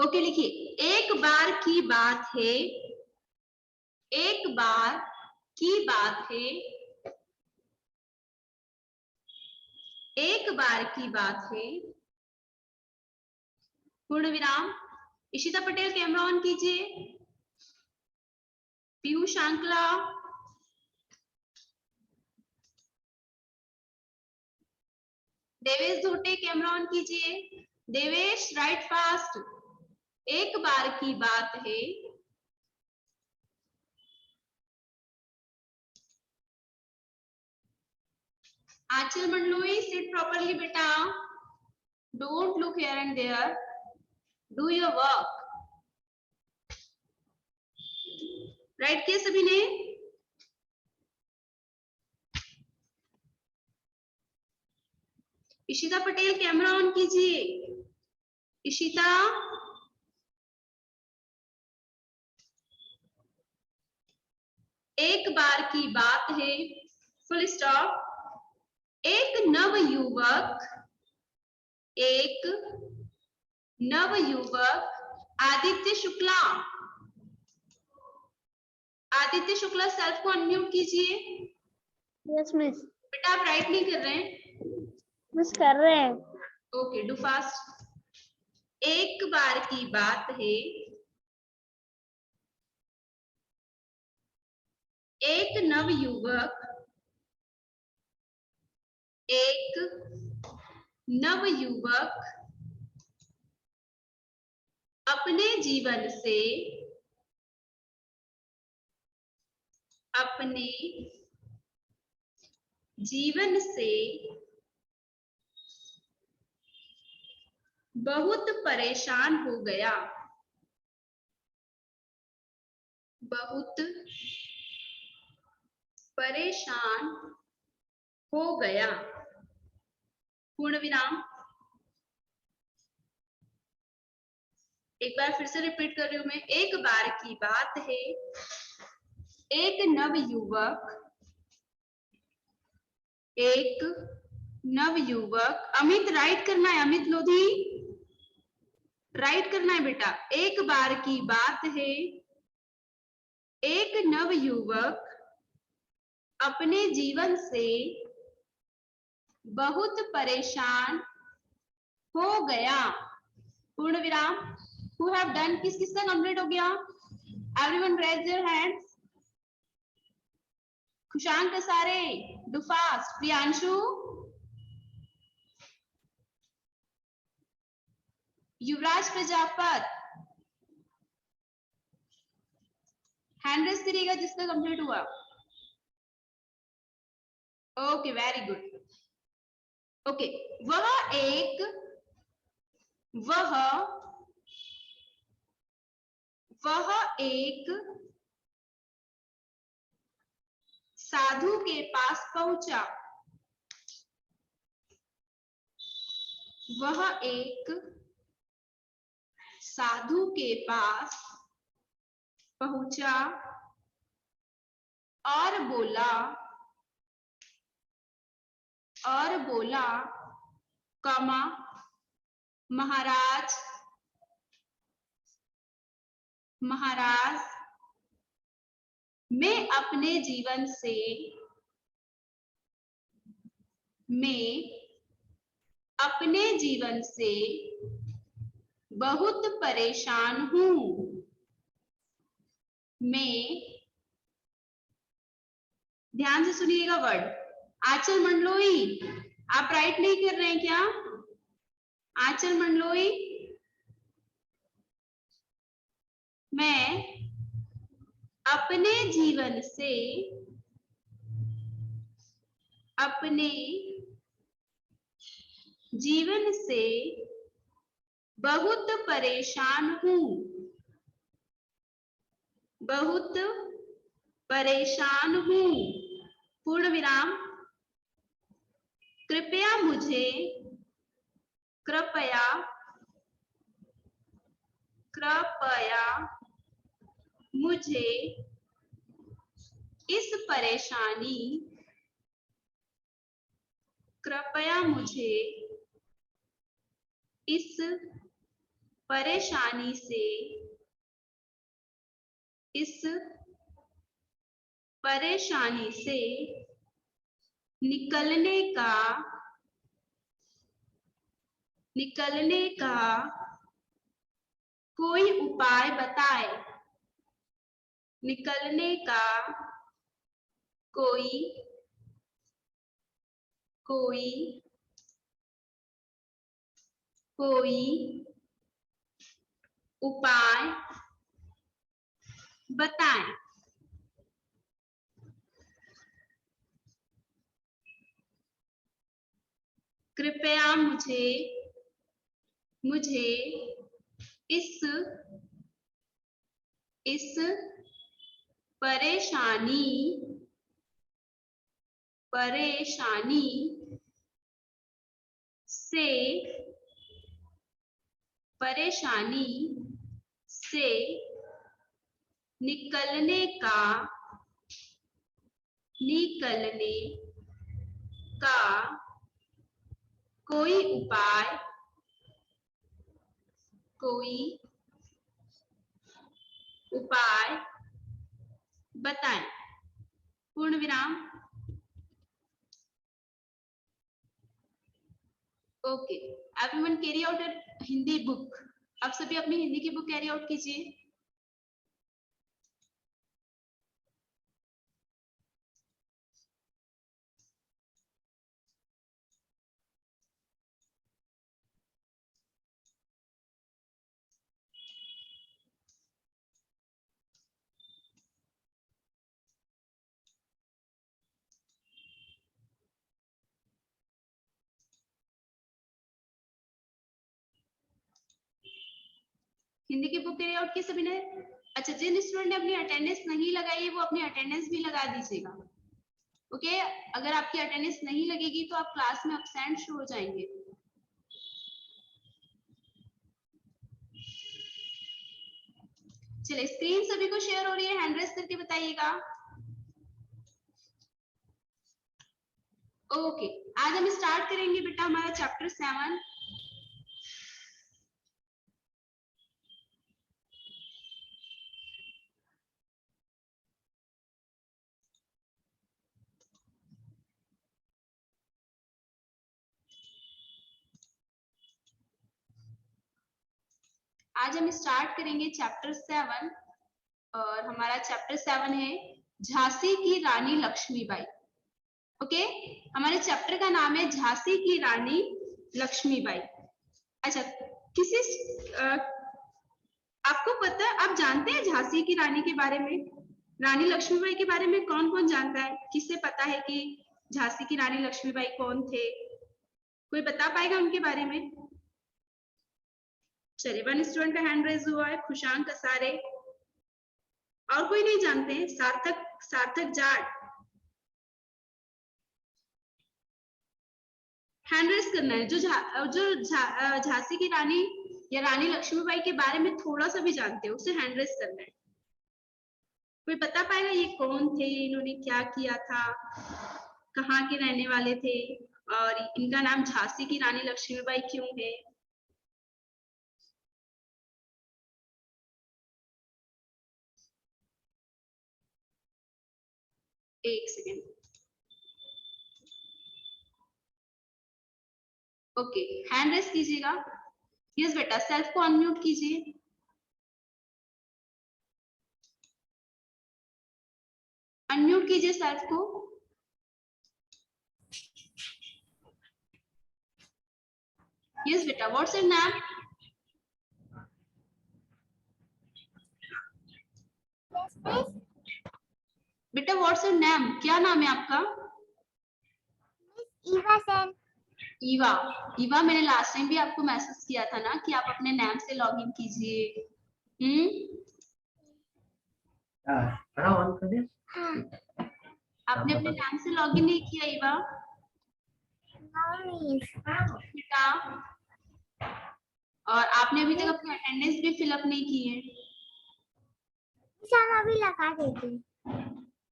Okay लिखिए, एक बार की बात है, एक बार की बात है, एक बार की बात है, पूर्ण विराम। इशिता पटेल कैमरा ऑन कीजिए। पीयूष आंकला, देवेश धोटे कैमरा ऑन कीजिए। Devesh write fast. एक बार की बात है, आंचल मंडलोई सिट प्रॉपरली बेटा, don't look here and there, do your work. Write किया सभी ने? इशिता पटेल कैमरा ऑन कीजिए। इशिता, एक बार की बात है, फुल स्टॉप। एक नव युवक, एक नव युवक आदित्य शुक्ला, आदित्य शुक्ला सेल्फ को अनम्यूट कीजिए। Yes miss. बेटा आप राइट नहीं कर रहे हैं? मिस कर रहे हैं। Okay do fast. एक बार की बात है, एक नव युवक, एक नव युवक अपने जीवन से, अपने जीवन से बहुत परेशान हो गया, बहुत परेशान हो गया, पूर्ण विराम। एक बार फिर से रिपीट कर रही हूं मैं। एक बार की बात है, एक नव युवक, एक नव युवक, अमित राइट करना है, अमित लोधी राइट करना है बेटा। एक बार की बात है, एक नव युवक अपने जीवन से बहुत परेशान हो गया, पूर्ण विराम। हु हैव डन, किस किसका कंप्लीट हो गया? Everyone raise their hands. Khushank Kasare do fast. Priyanshu, Yuvraj Prajapat, hand raise करिएगा जिसका कंप्लीट हुआ। Okay very good. ओके, वह एक साधु के पास पहुंचा, वह एक साधु के पास पहुंचा और बोला कमा महाराज, महाराज मैं अपने जीवन से बहुत परेशान हूं। मैं, ध्यान से सुनिएगा वर्ड। आंचल मंडलोई, आप राइट नहीं कर रहे हैं क्या? आंचल मंडलोई, मैं अपने जीवन से बहुत परेशान हूं, बहुत परेशान हूं, पूर्ण विराम। कृपया मुझे इस परेशानी से, इस परेशानी से निकलने का कोई उपाय बताए। निकलने का कोई उपाय बताएं। कृपया मुझे इस परेशानी से निकलने का कोई उपाय बताएं। पूर्ण विराम। Okay, everyone carry out Hindi book. आप सभी अपनी हिंदी की बुक कैरी आउट कीजिए। हिंदी की बुक कैरी आउट की सभी ने? अच्छा, जिन स्टूडेंट ने अपनी अटेंडेंस नहीं लगाई है वो अपनी अटेंडेंस भी लगा दीजिएगा। ओके, अगर आपकी अटेंडेंस नहीं लगेगी तो आप क्लास में एब्सेंट शो हो जाएंगे। चलिए, स्क्रीन सभी को शेयर हो रही है, हैंड रेस करके बताइएगा। ओके, आज हम स्टार्ट करेंगे बेटा हमारा चैप्टर 7। आज हम स्टार्ट करेंगे चैप्टर 7 और हमारा चैप्टर 7 है झांसी की रानी लक्ष्मीबाई। ओके, हमारे चैप्टर का नाम है झांसी की रानी लक्ष्मीबाई। अच्छा, आपको पता है, आप जानते हैं झांसी की रानी के बारे में? रानी लक्ष्मीबाई के बारे में कौन कौन जानता है? किसे पता है कि झांसी की रानी लक्ष्मीबाई कौन थे? कोई बता पाएगा उनके बारे में? चलिए, 1 स्टूडेंट का हैंड रेज हुआ है, खुशांक कसारे। और कोई नहीं जानते हैं? सार्थक जाट। हैंड रेज करना है जो झांसी की रानी या रानी लक्ष्मीबाई के बारे में थोड़ा सा भी जानते हो, उसे हैंड रेज करना है। कोई बता पाएगा ये कौन थे, इन्होंने क्या किया था, कहाँ के रहने वाले थे और इनका नाम झांसी की रानी लक्ष्मीबाई क्यों है? एक सेकेंड। ओके, हैंड रेस कीजिएगा। यस बेटा, सेल्फ को अनम्यूट कीजिए। अनम्यूट कीजिए सेल्फ को। यस बेटा, व्हाट्स योर नेम? बेटा व्हाट्स योर नेम, क्या नाम है आपका? ईवा सेन। ईवा, मैंने लास्ट टाइम भी आपको मैसेज किया था ना कि आप अपने नाम से लॉगिन कीजिए। आपने अपने नाम से लॉगिन नहीं किया ईवा? बेटा, और आपने अभी तक अपनी अटेंडेंस भी फिलअप नहीं की है। अभी लगा देती।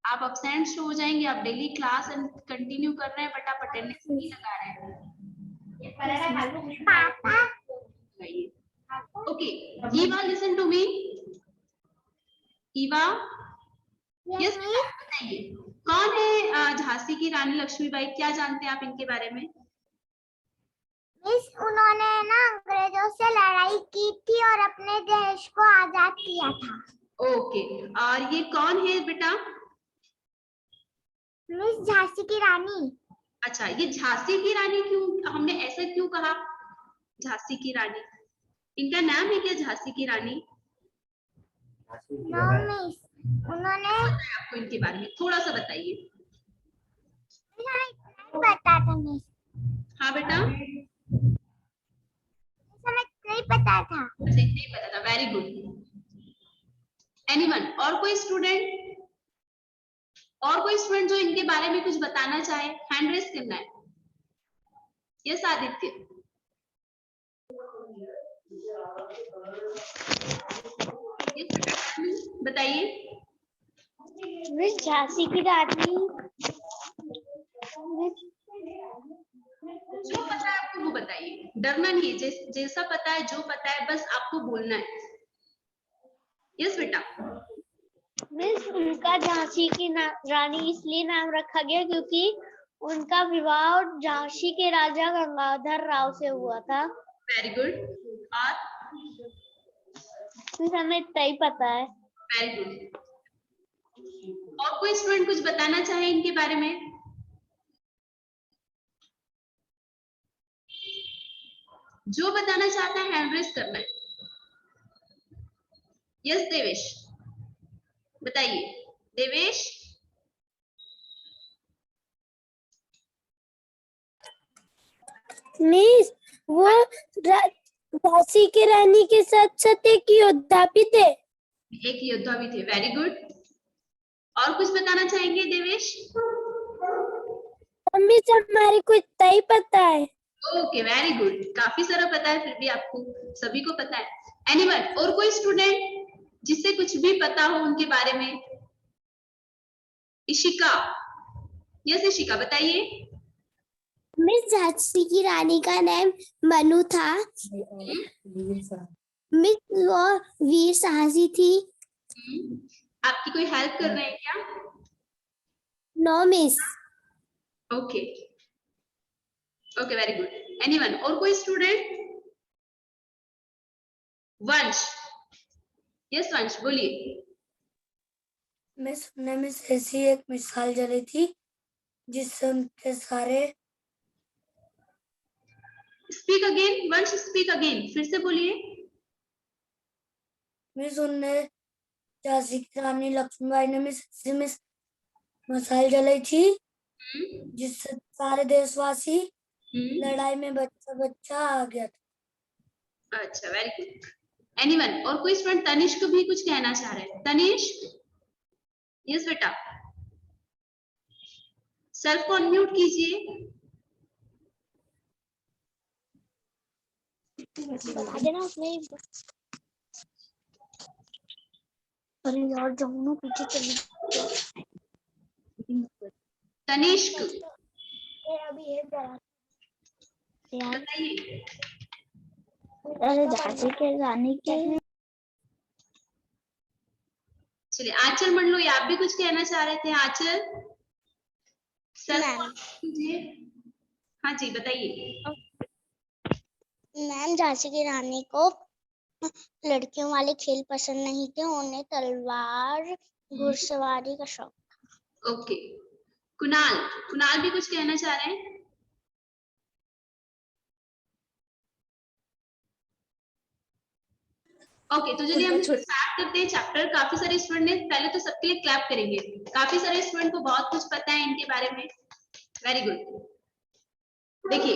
आप अब्सेंट शो हो जाएंगे। आप डेली क्लास कंटिन्यू कर रहे हैं बट आप अटेंडेंस नहीं लगा रहे हैं। पापा। Okay, Eva, listen to me. Eva, yes, बताइए कौन है झांसी की रानी लक्ष्मीबाई, क्या जानते हैं आप इनके बारे में? मिस, उन्होंने ना अंग्रेजों से लड़ाई की थी और अपने देश को आजाद किया था। ओके, और ये कौन है बेटा? मिस, झांसी की रानी। अच्छा, ये झांसी की रानी क्यों, हमने ऐसा क्यों कहा झांसी की रानी? इनका नाम है क्या झांसी की रानी? नो मिस, उन्होंने आपको इनके बारे में थोड़ा सा बताइए। पता था मिस। हाँ बेटा, हमें नहीं पता था। अच्छा नहीं पता था, वेरी गुड। एनीवन, और कोई स्टूडेंट, और कोई स्टूडेंट जो इनके बारे में कुछ बताना चाहे, हैंड रेस करना है। यस आदित्य, बताइए। मिस झांसी की रानी जो पता है आपको वो बताइए, डरना नहीं है, जैसा पता है, जो पता है बस आपको बोलना है। यस बेटा। मिस, उनका झांसी की रानी इसलिए नाम रखा गया क्योंकि उनका विवाह झांसी के राजा गंगाधर राव से हुआ था। Very good. और मिस, हमें इतना ही पता है। Very good. और कोई स्टूडेंट कुछ बताना चाहे इनके बारे में? जो बताना चाहता है हैंड रेस करना है। यस देवेश, बताइए। देवेश, मिस, वो झांसी की रानी के साथ साथ एक योद्धा भी थे। एक योद्धा भी थे, वेरी गुड। और कुछ बताना चाहेंगे देवेश? मिस, हमारे को इतना ही पता है। ओके, वेरी गुड, काफी सारा पता है, फिर भी आपको सभी को पता है। एनीवन, और कोई स्टूडेंट जिससे कुछ भी पता हो उनके बारे में? इशिका, यस इशिका, बताइए। मिस, झांसी की रानी का नाम मनु था। मिस, वो वीर साहसी थी। आपकी कोई हेल्प कर रहे हैं क्या? No miss. Okay okay, very good. Anyone, और कोई स्टूडेंट? वंश, यस वंश, बोलिए। मिस, उन्हें मिस ऐसी एक मिसाल जली थी जिससे उनके सारे। स्पीक अगेन वंश, स्पीक अगेन, फिर से बोलिए। मिस, उन्हें झांसी की रानी लक्ष्मीबाई ने मिस मिसाल जलाई थी जिससे सारे देशवासी लड़ाई में बच्चा बच्चा आ गया था। अच्छा, वेरी गुड। एनीवन, और कोई स्टूडेंट? तनिष्क भी कुछ कहना चाह रहे हैं। तनिष्क, यस बेटा, सेल्फ को अनम्यूट कीजिए। बता देना उसने। अरे यार, जाऊँ ना पीछे चली। तनिष्क, अभी है यार, बताइए। अरे झांसी के रानी के। चलिए, आंचल मंडलो, आप भी कुछ कहना चाह रहे थे। आंचल, सेल्फ कीजिए। हाँ जी, बताइए। मैम, झांसी की रानी को लड़कियों वाले खेल पसंद नहीं थे, उन्हें तलवार घुड़सवारी का शौक। ओके, कुणाल, कुणाल भी कुछ कहना चाह रहे हैं। ओके, तो चलिए हम स्टार्ट करते हैं चैप्टर। काफी सारे स्टूडेंट ने, पहले तो सबके लिए क्लैप करेंगे। काफी सारे स्टूडेंट को बहुत कुछ पता है इनके बारे में, वेरी गुड। देखिए,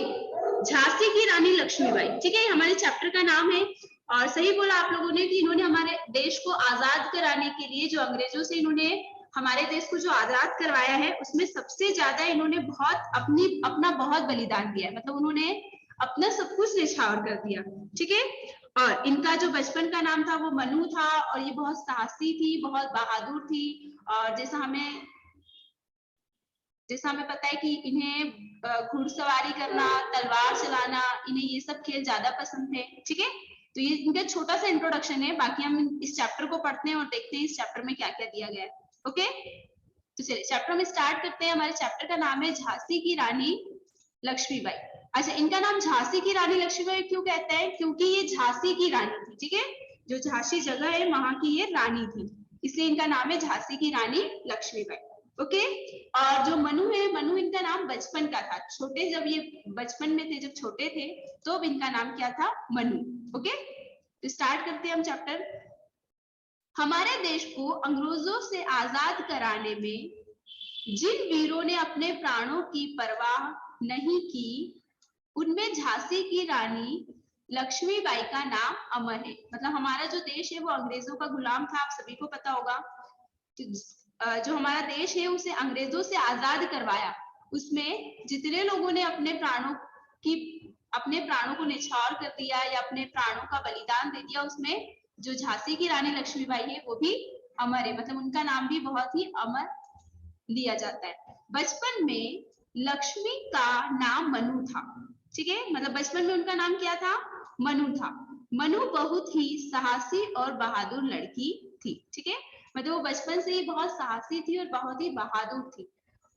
झांसी की रानी लक्ष्मीबाई, ठीक है, हमारे चैप्टर का नाम है। और सही बोला आप लोगों ने कि इन्होंने हमारे देश को आजाद कराने के लिए, जो अंग्रेजों से इन्होंने हमारे देश को जो आजाद करवाया है, उसमें सबसे ज्यादा इन्होंने अपना बहुत बलिदान दिया है। मतलब उन्होंने अपना सब कुछ न्यौछावर कर दिया, ठीक है। और इनका जो बचपन का नाम था वो मनु था, और ये बहुत साहसी थी, बहुत बहादुर थी। और जैसा हमें पता है कि इन्हें घुड़सवारी करना, तलवार चलाना, इन्हें ये सब खेल ज्यादा पसंद थे, ठीक है। तो ये इनका छोटा सा इंट्रोडक्शन है, बाकी हम इस चैप्टर को पढ़ते हैं और देखते हैं इस चैप्टर में क्या क्या दिया गया है। ओके, तो चलिए चैप्टर में स्टार्ट करते हैं। हमारे चैप्टर का नाम है झांसी की रानी लक्ष्मीबाई। अच्छा, इनका नाम झांसी की रानी लक्ष्मीबाई क्यों कहते हैं? क्योंकि ये झांसी की रानी थी, ठीक है, जो झांसी जगह है वहां की ये रानी थी, इसलिए इनका नाम है झांसी की रानी लक्ष्मीबाई। ओके, और जो मनु है, मनु इनका नाम बचपन का था, छोटे जब ये बचपन में थे, जब छोटे थे तो इनका नाम क्या था? मनु। ओके, तो स्टार्ट करते हैं हम चैप्टर। हमारे देश को अंग्रेजों से आजाद कराने में जिन वीरों ने अपने प्राणों की परवाह नहीं की, उनमें झांसी की रानी लक्ष्मीबाई का नाम अमर है। मतलब हमारा जो देश है वो अंग्रेजों का गुलाम था, आप सभी को पता होगा। तो जो हमारा देश है उसे अंग्रेजों से आजाद करवाया, उसमें जितने लोगों ने अपने प्राणों को न्यौछावर कर दिया या अपने प्राणों का बलिदान दे दिया, उसमें जो झांसी की रानी लक्ष्मीबाई है वो भी अमर है, मतलब उनका नाम भी बहुत ही अमर लिया जाता है। बचपन में लक्ष्मी का नाम मनु था, ठीक है, मतलब बचपन में उनका नाम क्या था? मनु था। मनु बहुत ही साहसी और बहादुर लड़की थी, ठीक है, मतलब वो बचपन से ही बहुत साहसी थी और बहुत ही बहादुर थी।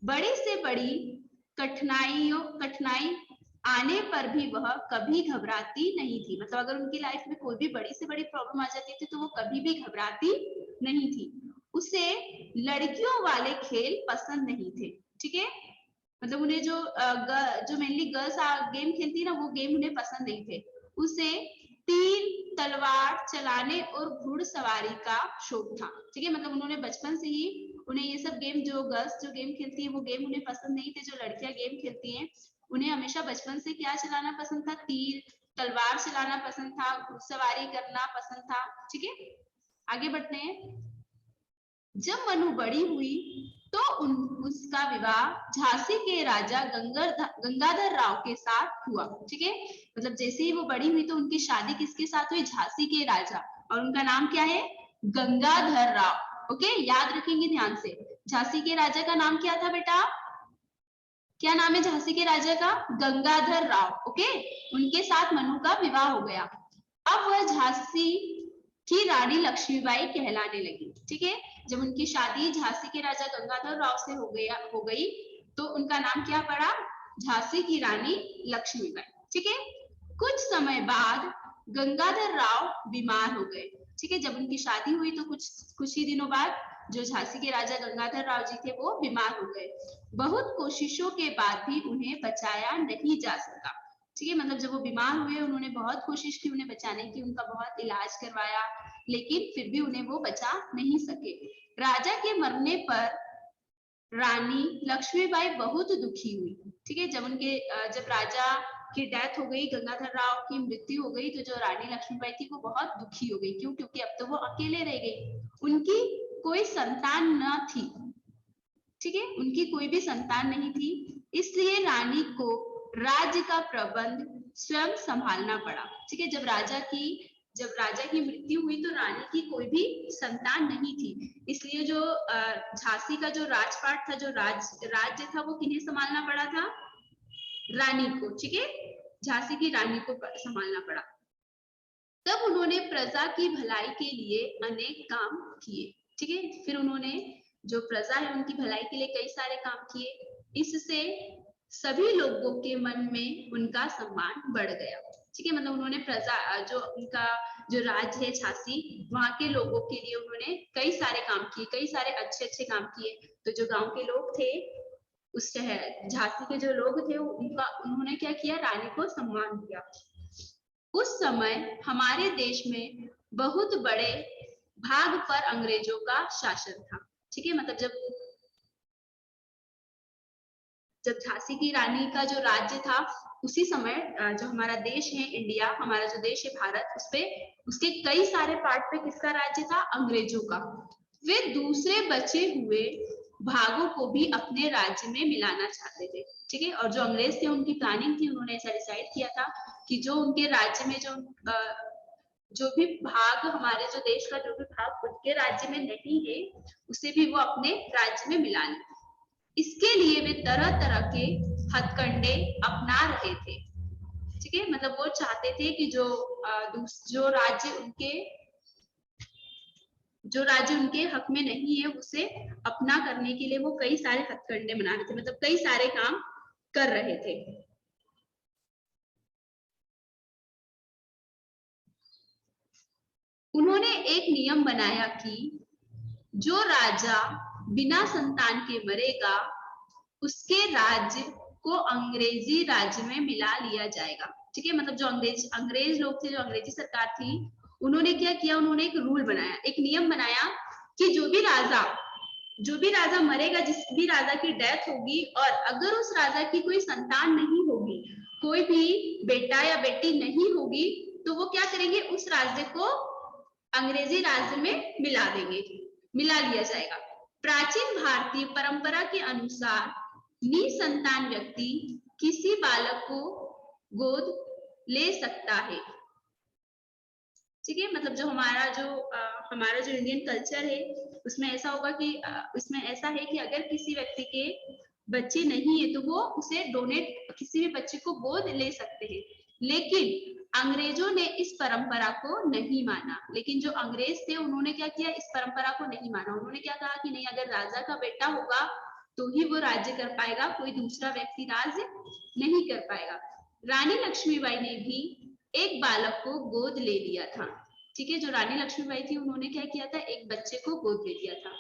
बड़ी से बड़ी कठिनाई आने पर भी वह कभी घबराती नहीं थी, मतलब अगर उनकी लाइफ में कोई भी बड़ी से बड़ी प्रॉब्लम आ जाती थी तो वो कभी भी घबराती नहीं थी। उसे लड़कियों वाले खेल पसंद नहीं थे, ठीक है, मतलब उन्हें जो मेनली गर्ल्स गेम खेलती ना, वो गेम उन्हें पसंद नहीं थे। उसे तीर तलवार चलाने और घुड़सवारी का शौक था, ठीक है, मतलब उन्होंने बचपन से ही उन्हें ये सब गेम, जो गर्ल्स जो गेम खेलती है वो गेम उन्हें पसंद नहीं थे। जो लड़कियां गेम खेलती हैं उन्हें हमेशा बचपन से क्या चलाना पसंद था? तीर तलवार चलाना पसंद था, घुड़सवारी करना पसंद था, ठीक है। आगे बढ़ते हैं। जब मनु बड़ी हुई तो उसका विवाह झांसी के राजा गंगाधर राव के साथ हुआ, ठीक है, मतलब जैसे ही वो बड़ी हुई तो उनकी शादी किसके साथ हुई? झांसी के राजा, और उनका नाम क्या है? गंगाधर राव। ओके, याद रखेंगे ध्यान से। झांसी के राजा का नाम क्या था बेटा? क्या नाम है झांसी के राजा का? गंगाधर राव। ओके, उनके साथ मनु का विवाह हो गया। अब वह झांसी की रानी लक्ष्मीबाई कहलाने लगी, ठीक है, जब उनकी शादी झांसी के राजा गंगाधर राव से हो गई तो उनका नाम क्या पड़ा? झांसी की रानी लक्ष्मीबाई, ठीक है। कुछ समय बाद गंगाधर राव बीमार हो गए, ठीक है, जब उनकी शादी हुई तो कुछ ही दिनों बाद जो झांसी के राजा गंगाधर राव जी थे वो बीमार हो गए। बहुत कोशिशों के बाद भी उन्हें बचाया नहीं जा सका, ठीक है, मतलब जब वो बीमार हुए उन्होंने बहुत कोशिश की उन्हें बचाने की, उनका बहुत इलाज करवाया, लेकिन फिर भी उन्हें वो बचा नहीं सके। राजा के मरने पर रानी लक्ष्मीबाई बहुत दुखी हुई, ठीक है, जब राजा की डेथ हो गई, गंगाधर राव की मृत्यु हो गई, तो जो रानी लक्ष्मीबाई थी वो बहुत दुखी हो गई। क्यों? क्योंकि अब तो वो अकेले रह गई, उनकी कोई संतान न थी, ठीक है, उनकी कोई भी संतान नहीं थी, इसलिए रानी को राज्य का प्रबंध स्वयं संभालना पड़ा, ठीक है। जब राजा की मृत्यु हुई तो रानी की कोई भी संतान नहीं थी, इसलिए जो झांसी का जो राजपाट था, जो राज्य था, वो किन्हें संभालना पड़ा था? रानी को, ठीक है, झांसी की रानी को संभालना पड़ा। तब उन्होंने प्रजा की भलाई के लिए अनेक काम किए, ठीक है, फिर उन्होंने जो प्रजा है उनकी भलाई के लिए कई सारे काम किए, इससे सभी लोगों के मन में उनका सम्मान बढ़ गया, ठीक है, मतलब उन्होंने प्रजा जो उनका जो राज्य है झांसी, वहां के लोगों के लिए उन्होंने कई सारे काम किए, कई सारे अच्छे काम किए। तो जो गांव के लोग थे, उस शहर झांसी के जो लोग थे उन्होंने क्या किया? रानी को सम्मान दिया। उस समय हमारे देश में बहुत बड़े भाग पर अंग्रेजों का शासन था, ठीक है, मतलब जब झांसी की रानी का जो राज्य था, उसी समय जो हमारा देश है इंडिया, हमारा जो देश है भारत, उसके कई सारे पार्ट पे किसका राज्य था? अंग्रेजों का। वे दूसरे बचे हुए भागों को भी अपने राज्य में मिलाना चाहते थे, ठीक है, और जो अंग्रेज थे उनकी प्लानिंग थी, उन्होंने ऐसा डिसाइड किया था कि जो उनके राज्य में जो भी भाग, हमारे जो देश का जो भी भाग उनके राज्य में नहीं है, उसे भी वो अपने राज्य में मिला लें। इसके लिए वे तरह तरह के हथकंडे अपना रहे थे। ठीक है, मतलब वो चाहते थे कि जो राज्य उनके हक में नहीं है उसे अपना करने के लिए वो कई सारे हथकंडे बना रहे थे, मतलब कई सारे काम कर रहे थे। उन्होंने एक नियम बनाया कि जो राजा बिना संतान के मरेगा उसके राज्य को अंग्रेजी राज्य में मिला लिया जाएगा। ठीक है, मतलब जो अंग्रेज लोग थे, जो अंग्रेजी सरकार थी, उन्होंने क्या किया, उन्होंने एक रूल बनाया, एक नियम बनाया कि जो भी राजा मरेगा, जिस भी राजा की डेथ होगी, और अगर उस राजा की कोई संतान नहीं होगी, कोई भी बेटा या बेटी नहीं होगी, तो वो क्या करेंगे, उस राज्य को अंग्रेजी राज्य में मिला लिया जाएगा। प्राचीन भारतीय परंपरा के अनुसार निसंतान व्यक्ति किसी बालक को गोद ले सकता है। ठीक है, मतलब जो हमारा जो इंडियन कल्चर है उसमें ऐसा होगा कि उसमें ऐसा है कि अगर किसी व्यक्ति के बच्चे नहीं है तो वो उसे डोनेट, किसी भी बच्चे को गोद ले सकते हैं। लेकिन अंग्रेजों ने इस परंपरा को नहीं माना। लेकिन जो अंग्रेज थे उन्होंने क्या किया, इस परंपरा को नहीं माना। उन्होंने क्या कहा कि नहीं, अगर राजा का बेटा होगा तो ही वो राज्य कर पाएगा, कोई दूसरा व्यक्ति राज्य नहीं कर पाएगा। रानी लक्ष्मीबाई ने भी एक बालक को गोद ले लिया था। ठीक है, जो रानी लक्ष्मीबाई थी उन्होंने क्या किया था, एक बच्चे को गोद ले लिया था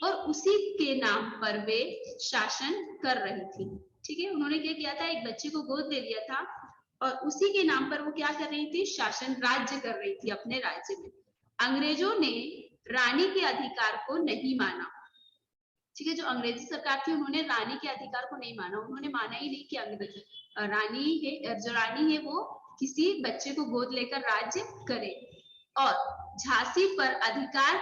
और उसी के नाम पर वे शासन कर रही थी। ठीक है, उन्होंने क्या किया था, एक बच्चे को गोद ले लिया था और उसी के नाम पर वो क्या कर रही थी, शासन, राज्य कर रही थी अपने राज्य में। अंग्रेजों ने रानी के अधिकार को नहीं माना। ठीक है, जो अंग्रेजी सरकार थी उन्होंने रानी के अधिकार को नहीं माना। उन्होंने माना ही नहीं कि जो रानी है वो किसी बच्चे को गोद लेकर राज्य करे। और झांसी पर अधिकार